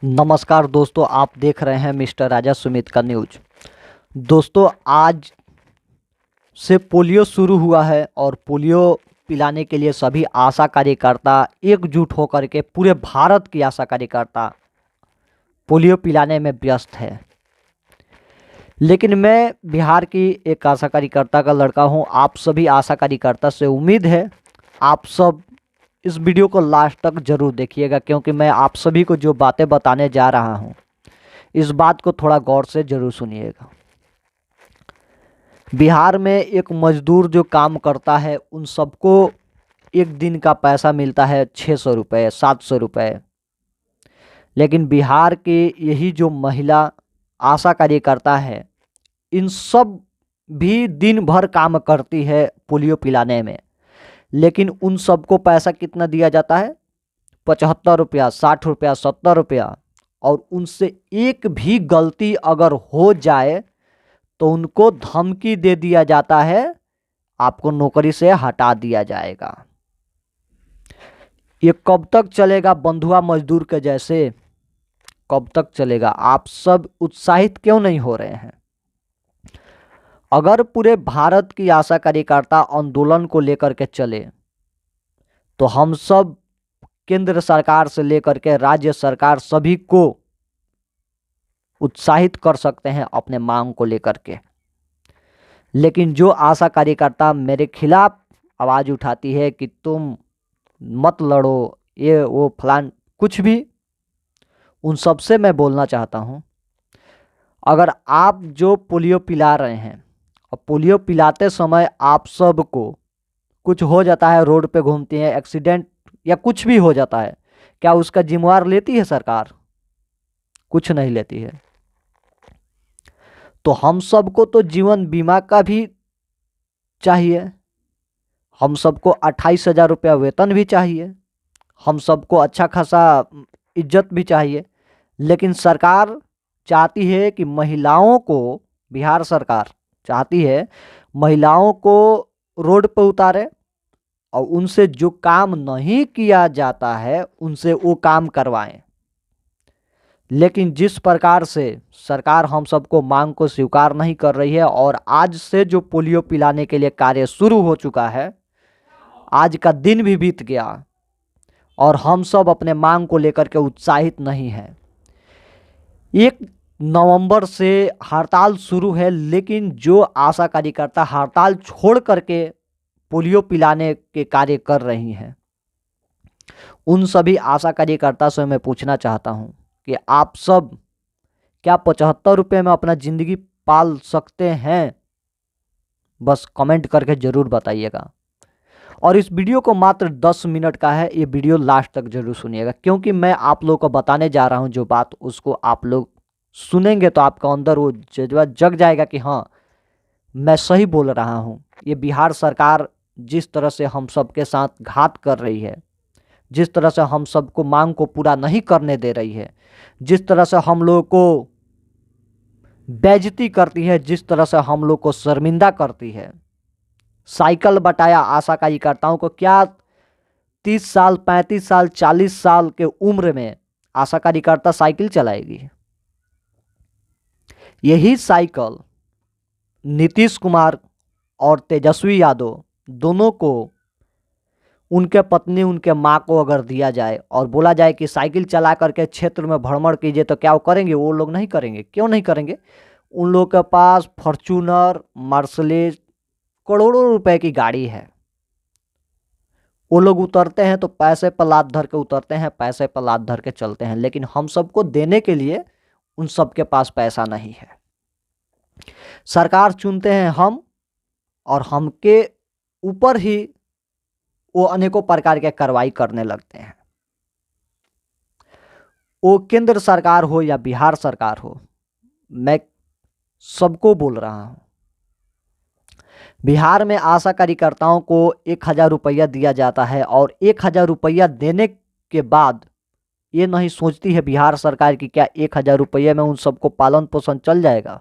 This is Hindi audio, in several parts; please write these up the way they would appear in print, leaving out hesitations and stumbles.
नमस्कार दोस्तों, आप देख रहे हैं मिस्टर राजा सुमित का न्यूज। दोस्तों, आज से पोलियो शुरू हुआ है और पोलियो पिलाने के लिए सभी आशा कार्यकर्ता एकजुट होकर के पूरे भारत की आशा कार्यकर्ता पोलियो पिलाने में व्यस्त है। लेकिन मैं बिहार की एक आशा कार्यकर्ता का लड़का हूं। आप सभी आशा कार्यकर्ता से उम्मीद है आप सब इस वीडियो को लास्ट तक जरूर देखिएगा, क्योंकि मैं आप सभी को जो बातें बताने जा रहा हूं इस बात को थोड़ा गौर से जरूर सुनिएगा। बिहार में एक मजदूर जो काम करता है उन सबको एक दिन का पैसा मिलता है 600 रुपये 700 रुपये। लेकिन बिहार के यही जो महिला आशा कार्यकर्ता है इन सब भी दिन भर काम करती है पोलियो पिलाने में, लेकिन उन सबको पैसा कितना दिया जाता है? 75 रुपया 60 रुपया 70 रुपया। और उनसे एक भी गलती अगर हो जाए तो उनको धमकी दे दिया जाता है, आपको नौकरी से हटा दिया जाएगा। ये कब तक चलेगा? बंधुआ मजदूर के जैसे कब तक चलेगा? आप सब उत्साहित क्यों नहीं हो रहे हैं? अगर पूरे भारत की आशा कार्यकर्ता आंदोलन को लेकर के चले तो हम सब केंद्र सरकार से लेकर के राज्य सरकार सभी को उत्साहित कर सकते हैं अपने मांग को लेकर के। लेकिन जो आशा कार्यकर्ता मेरे खिलाफ आवाज़ उठाती है कि तुम मत लड़ो, ये वो फलान कुछ भी, उन सब से मैं बोलना चाहता हूं, अगर आप जो पोलियो पिला रहे हैं और पोलियो पिलाते समय आप सबको कुछ हो जाता है, रोड पे घूमती हैं, एक्सीडेंट या कुछ भी हो जाता है, क्या उसका जिम्मेवार लेती है सरकार? कुछ नहीं लेती है। तो हम सबको तो जीवन बीमा का भी चाहिए, हम सबको 28,000 रुपया वेतन भी चाहिए, हम सबको अच्छा खासा इज्जत भी चाहिए। लेकिन सरकार चाहती है कि महिलाओं को, बिहार सरकार चाहती है महिलाओं को रोड पर उतारे और उनसे जो काम नहीं किया जाता है उनसे वो काम करवाएं। लेकिन जिस प्रकार से सरकार हम सबको मांग को स्वीकार नहीं कर रही है और आज से जो पोलियो पिलाने के लिए कार्य शुरू हो चुका है, आज का दिन भी बीत गया और हम सब अपने मांग को लेकर के उत्साहित नहीं हैं। 1 नवंबर से हड़ताल शुरू है, लेकिन जो आशा कार्यकर्ता हड़ताल छोड़ करके पोलियो पिलाने के कार्य कर रही हैं उन सभी आशा कार्यकर्ता से मैं पूछना चाहता हूं कि आप सब क्या 75 रुपये में अपना ज़िंदगी पाल सकते हैं? बस कमेंट करके ज़रूर बताइएगा। और इस वीडियो को मात्र 10 मिनट का है, ये वीडियो लास्ट तक जरूर सुनिएगा, क्योंकि मैं आप लोगों को बताने जा रहा हूं जो बात, उसको आप लोग सुनेंगे तो आपका अंदर वो जज्बा जग जाएगा कि हाँ मैं सही बोल रहा हूं। ये बिहार सरकार जिस तरह से हम सबके साथ घात कर रही है, जिस तरह से हम सबको मांग को पूरा नहीं करने दे रही है, जिस तरह से हम लोगों को बेइज्जती करती है, जिस तरह से हम लोग को शर्मिंदा करती है। साइकिल बटाया आशा कार्यकर्ताओं को। क्या 30 साल 35 साल 40 साल के उम्र में आशा कार्यकर्ता साइकिल चलाएगी? यही साइकिल नीतीश कुमार और तेजस्वी यादव दोनों को, उनके पत्नी उनके माँ को अगर दिया जाए और बोला जाए कि साइकिल चला करके क्षेत्र में भ्रमण कीजिए, तो क्या वो करेंगे? वो लोग नहीं करेंगे। क्यों नहीं करेंगे? उन लोगों के पास फॉर्च्यूनर, मर्सिडीज, करोड़ों रुपए की गाड़ी है। वो लोग उतरते हैं तो पैसे पर लात धर के उतरते हैं, पैसे पर लात धर के चलते हैं। लेकिन हम सबको देने के लिए उन सबके पास पैसा नहीं है। सरकार चुनते हैं हम, और हमके ऊपर ही वो अनेकों प्रकार के कार्रवाई करने लगते हैं। वो केंद्र सरकार हो या बिहार सरकार हो, मैं सबको बोल रहा हूं, बिहार में आशा कार्यकर्ताओं को 1,000 रुपया दिया जाता है और 1,000 रुपया देने के बाद ये नहीं सोचती है बिहार सरकार की क्या 1,000 रुपये में उन सबको पालन पोषण चल जाएगा?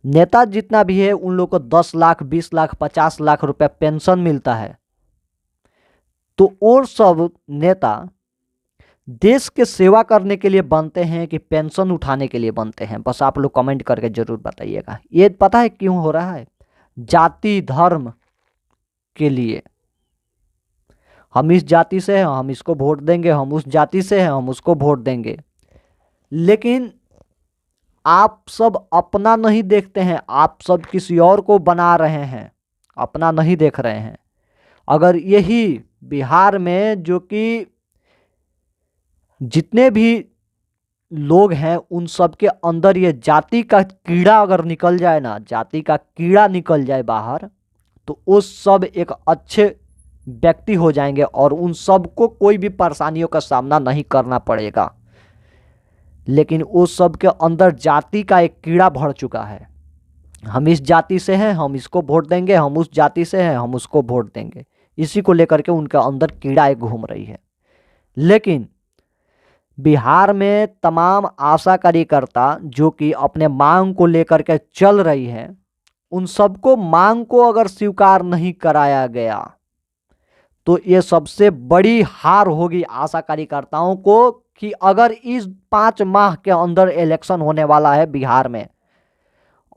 नेता जितना भी है उन लोग को 10 लाख 20 लाख 50 लाख रुपए पेंशन मिलता है। तो और सब नेता देश के सेवा करने के लिए बनते हैं कि पेंशन उठाने के लिए बनते हैं? बस आप लोग कमेंट करके जरूर बताइएगा। ये पता है क्यों हो रहा है? जाति धर्म के लिए। हम इस जाति से हैं, हम इसको वोट देंगे, हम उस जाति से हैं, हम उसको वोट देंगे। लेकिन आप सब अपना नहीं देखते हैं, आप सब किसी और को बना रहे हैं, अपना नहीं देख रहे हैं। अगर यही बिहार में जो कि जितने भी लोग हैं उन सब के अंदर ये जाति का कीड़ा अगर निकल जाए ना, जाति का कीड़ा निकल जाए बाहर, तो वो सब एक अच्छे व्यक्ति हो जाएंगे और उन सबको कोई भी परेशानियों का सामना नहीं करना पड़ेगा। लेकिन उस सब के अंदर जाति का एक कीड़ा भर चुका है। हम इस जाति से हैं, हम इसको वोट देंगे, हम उस जाति से हैं, हम उसको वोट देंगे। इसी को लेकर के उनके अंदर कीड़ा एक घूम रही है। लेकिन बिहार में तमाम आशा कार्यकर्ता जो कि अपने मांग को लेकर के चल रही है, उन सबको मांग को अगर स्वीकार नहीं कराया गया तो ये सबसे बड़ी हार होगी आशा कार्यकर्ताओं को कि अगर इस 5 माह के अंदर इलेक्शन होने वाला है बिहार में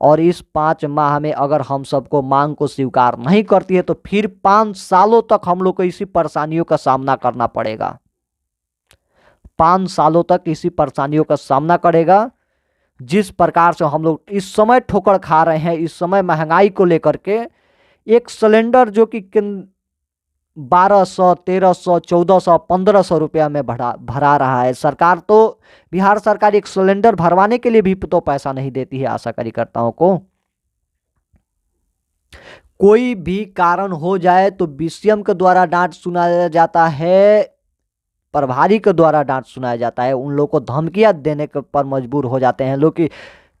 और इस 5 माह में अगर हम सबको मांग को स्वीकार नहीं करती है तो फिर 5 सालों तक हम लोग को इसी परेशानियों का सामना करना पड़ेगा। 5 सालों तक इसी परेशानियों का सामना करेगा। जिस प्रकार से हम लोग इस समय ठोकर खा रहे हैं, इस समय महंगाई को लेकर के, एक सिलेंडर जो कि 1200, 1300, 1400, 1500 रुपया में भरा रहा है। सरकार तो, बिहार सरकार एक सिलेंडर भरवाने के लिए भी तो पैसा नहीं देती है आशा कार्यकर्ताओं को। कोई भी कारण हो जाए तो बीसीएम के द्वारा डांट सुनाया जाता है, प्रभारी के द्वारा डांट सुनाया जाता है। उन लोगों को धमकियां देने पर मजबूर हो जाते हैं लोग कि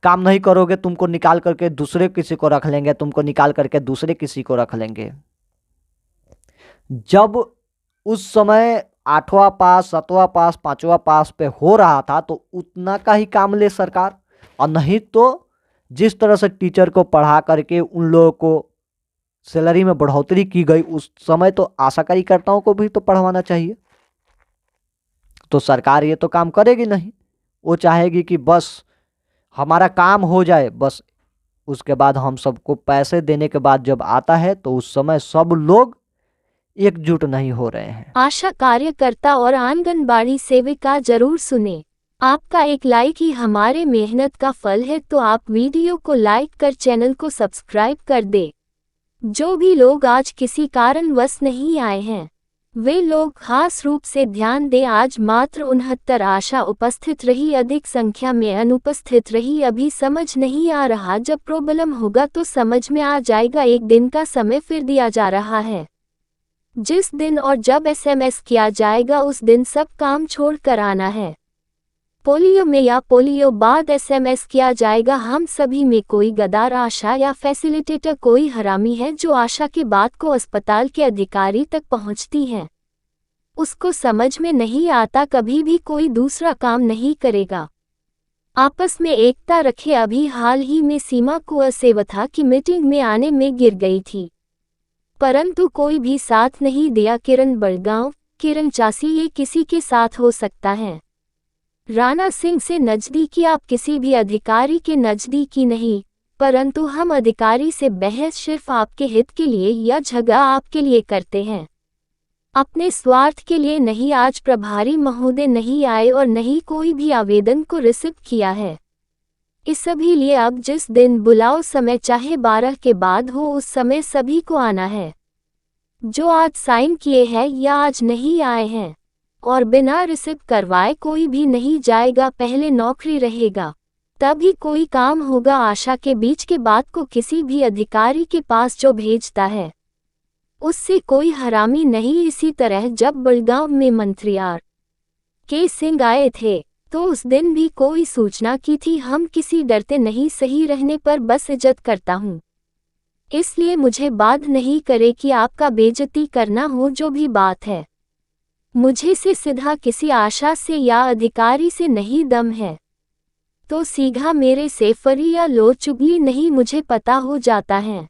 काम नहीं करोगे तुमको निकाल करके दूसरे किसी को रख लेंगे, तुमको निकाल करके दूसरे किसी को रख लेंगे। जब उस समय 8वां पास, 7वां पास, 5वां पास पे हो रहा था तो उतना का ही काम ले सरकार, और नहीं तो जिस तरह से टीचर को पढ़ा करके उन लोगों को सैलरी में बढ़ोतरी की गई, उस समय तो आशा कार्यकर्ताओं को भी तो पढ़वाना चाहिए। तो सरकार ये तो काम करेगी नहीं, वो चाहेगी कि बस हमारा काम हो जाए, बस उसके बाद हम सबको पैसे देने के बाद जब आता है तो उस समय सब लोग एकजुट नहीं हो रहे हैं। आशा कार्यकर्ता और आंगनबाड़ी सेविका जरूर सुने। आपका एक लाइक ही हमारे मेहनत का फल है, तो आप वीडियो को लाइक कर चैनल को सब्सक्राइब कर दे। जो भी लोग आज किसी कारणवश नहीं आए हैं वे लोग खास रूप से ध्यान दें। आज मात्र 69 आशा उपस्थित रही, अधिक संख्या में अनुपस्थित रही। अभी समझ नहीं आ रहा, जब प्रॉब्लम होगा तो समझ में आ जाएगा। एक दिन का समय फिर दिया जा रहा है। जिस दिन और जब एसएमएस किया जाएगा उस दिन सब काम छोड़ कर आना है। पोलियो में या पोलियो बाद एसएमएस किया जाएगा। हम सभी में कोई गद्दार आशा या फैसिलिटेटर, कोई हरामी है जो आशा की बात को अस्पताल के अधिकारी तक पहुंचती है। उसको समझ में नहीं आता, कभी भी कोई दूसरा काम नहीं करेगा। आपस में एकता रखे। अभी हाल ही में सीमा कुआसेवथा की मीटिंग में आने में गिर गई थी, परंतु कोई भी साथ नहीं दिया। किरण बड़गांव, किरण चासी, ये किसी के साथ हो सकता है। राणा सिंह से नजदीकी, आप किसी भी अधिकारी के नजदीकी नहीं, परंतु हम अधिकारी से बहस सिर्फ आपके हित के लिए या झगड़ा आपके लिए करते हैं, अपने स्वार्थ के लिए नहीं। आज प्रभारी महोदय नहीं आए और नहीं कोई भी आवेदन को रिसीव किया है। इस सभी लिए अब जिस दिन बुलाओ, समय चाहे 12 के बाद हो, उस समय सभी को आना है। जो आज साइन किए हैं या आज नहीं आए हैं और बिना रिसीव करवाए कोई भी नहीं जाएगा। पहले नौकरी रहेगा तभी कोई काम होगा। आशा के बीच के बात को किसी भी अधिकारी के पास जो भेजता है उससे कोई हरामी नहीं। इसी तरह जब बड़गांव में मंत्री आर.के. सिंह आए थे तो उस दिन भी कोई सूचना की थी। हम किसी डरते नहीं, सही रहने पर बस इज्जत करता हूँ, इसलिए मुझे बात नहीं करे कि आपका बेइज्जती करना हो। जो भी बात है मुझे से सीधा किसी आशा से या अधिकारी से नहीं दम है तो सीधा मेरे से फरी या लो चुगली नहीं, मुझे पता हो जाता है।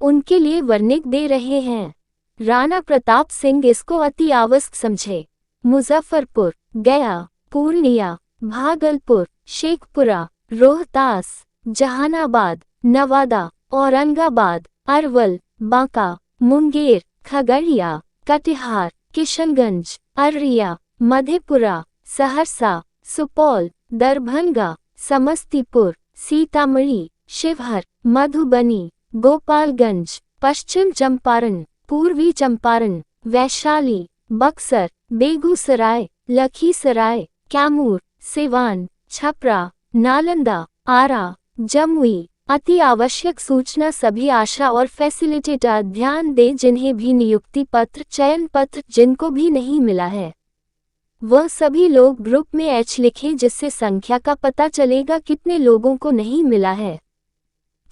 उनके लिए वार्निंग दे रहे हैं। राणा प्रताप सिंह इसको अति आवश्यक समझे। मुजफ्फरपुर। गया, पूर्णिया, भागलपुर, शेखपुरा, रोहतास, जहानाबाद, नवादा, औरंगाबाद, अरवल, बांका, मुंगेर, खगड़िया, कटिहार, किशनगंज, अररिया, मधेपुरा, सहरसा, सुपौल, दरभंगा, समस्तीपुर, सीतामढ़ी, शिवहर, मधुबनी, गोपालगंज, पश्चिम चंपारण, पूर्वी चंपारण, वैशाली, बक्सर, बेगूसराय, लखीसराय, कैमूर, सिवान, छपरा, नालंदा, आरा, जमुई। अति आवश्यक सूचना सभी आशा और फैसिलिटेटर ध्यान दें जिन्हें भी नियुक्ति पत्र चयन पत्र जिनको भी नहीं मिला है वह सभी लोग ग्रुप में H लिखें जिससे संख्या का पता चलेगा कितने लोगों को नहीं मिला है।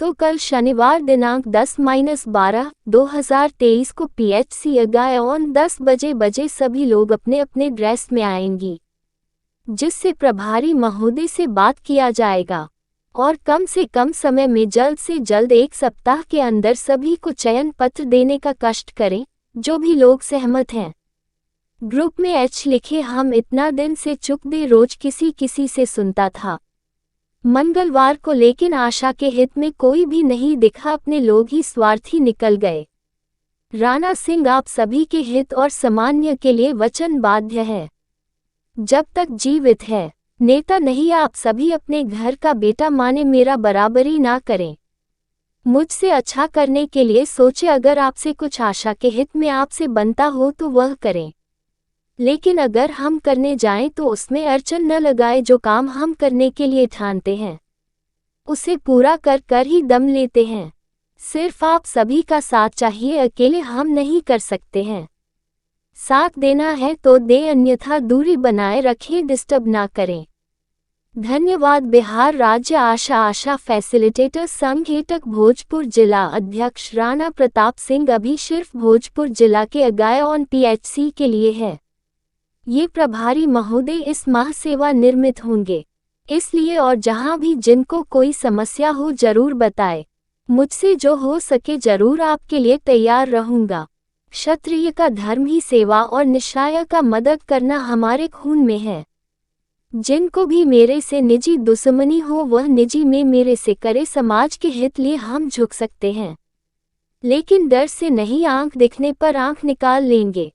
तो कल शनिवार दिनांक 10-12-2023 को PHC अगायन 10 बजे सभी लोग अपने अपने ड्रेस में आएंगी जिससे प्रभारी महोदय से बात किया जाएगा और कम से कम समय में जल्द से जल्द 1 सप्ताह के अंदर सभी को चयन पत्र देने का कष्ट करें जो भी लोग सहमत हैं। ग्रुप में H लिखे हम इतना दिन से चुप दे रोज किसी से सुनता था मंगलवार को लेकिन आशा के हित में कोई भी नहीं दिखा अपने लोग ही स्वार्थी निकल गए। राणा सिंह आप सभी के हित और सामान्य के लिए वचनबद्ध है जब तक जीवित है। नेता नहीं आप सभी अपने घर का बेटा माने मेरा बराबरी ना करें मुझसे अच्छा करने के लिए सोचे अगर आपसे कुछ आशा के हित में आपसे बनता हो तो वह करें लेकिन अगर हम करने जाएं तो उसमें अड़चन न लगाए जो काम हम करने के लिए ठानते हैं उसे पूरा कर ही दम लेते हैं। सिर्फ आप सभी का साथ चाहिए अकेले हम नहीं कर सकते हैं। साथ देना है तो दे अन्यथा दूरी बनाए रखें डिस्टर्ब ना करें। धन्यवाद। बिहार राज्य आशा फैसिलिटेटर संघ एटक भोजपुर जिला अध्यक्ष राणा प्रताप सिंह अभी सिर्फ भोजपुर जिला के अगायन PHC के लिए है। ये प्रभारी महोदय इस माह सेवा निर्मित होंगे इसलिए और जहां भी जिनको कोई समस्या हो जरूर बताएं। मुझसे जो हो सके जरूर आपके लिए तैयार रहूंगा। क्षत्रिय का धर्म ही सेवा और निष्ठाय का मदद करना हमारे खून में है। जिनको भी मेरे से निजी दुश्मनी हो वह निजी में मेरे से करे समाज के हित लिए हम झुक सकते हैं लेकिन डर से नहीं आंख दिखने पर आंख निकाल लेंगे।